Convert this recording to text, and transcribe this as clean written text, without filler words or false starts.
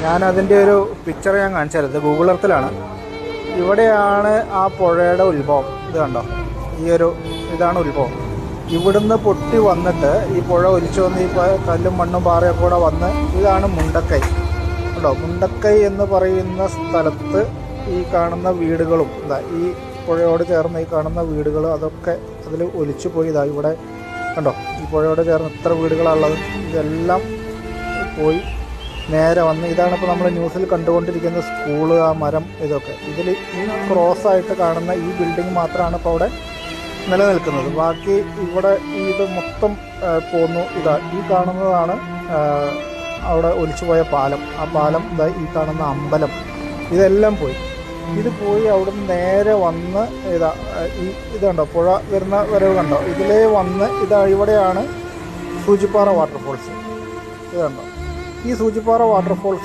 ഞാനതിൻ്റെ ഒരു പിക്ചർ ഞാൻ കാണിച്ചു തരുന്നത് ഗൂഗിൾ എർത്തിലാണ്. ഇവിടെയാണ് ആ പുഴയുടെ ഉത്ഭവം. ഇത് കണ്ടോ, ഇതാണ് ഉത്ഭവം. ഇവിടുന്ന് പൊട്ടി വന്നിട്ട് ഈ പുഴ ഒലിച്ചു വന്ന് ഈ കല്ലും മണ്ണും പാറയൊക്കെ കൂടെ വന്ന് ഇതാണ് മുണ്ടക്കൈ. കേട്ടോ, മുണ്ടക്കൈ എന്ന് പറയുന്ന സ്ഥലത്ത് ഈ കാണുന്ന വീടുകളും ഈ പുഴയോട് ചേർന്ന് ഈ കാണുന്ന വീടുകൾ അതൊക്കെ അതിൽ ഒലിച്ചു പോയി. ഇവിടെ കണ്ടോ, ഈ പുഴയോട് ചേർന്ന് ഇത്ര വീടുകളാണുള്ളത്. ഇതെല്ലാം പോയി നേരെ വന്ന് ഇതാണ് ഇപ്പോൾ നമ്മൾ ന്യൂസിൽ കണ്ടുകൊണ്ടിരിക്കുന്ന സ്കൂള്, ആ മരം, ഇതൊക്കെ. ഇതിൽ ഈ ക്രോസായിട്ട് കാണുന്ന ഈ ബിൽഡിംഗ് മാത്രമാണ് ഇപ്പോൾ അവിടെ നിലനിൽക്കുന്നത്. ബാക്കി ഇവിടെ ഇത് മൊത്തം പോന്നു. ഈ കാണുന്നതാണ് അവിടെ ഒലിച്ചുപോയ പാലം. ആ പാലം ഈ കാണുന്ന അമ്പലം, ഇതെല്ലാം പോയി. ഇത് പോയി അവിടുന്ന് നേരെ വന്ന് ഇത് കണ്ടോ, പുഴ വരുന്ന വരവ് കണ്ടോ, ഇതിലേ വന്ന് ഇവിടെയാണ് സൂചിപ്പാറ വാട്ടർഫോൾസ്. ഇത് കണ്ടോ, ഈ സൂചിപ്പാറ വാട്ടർഫോൾസ്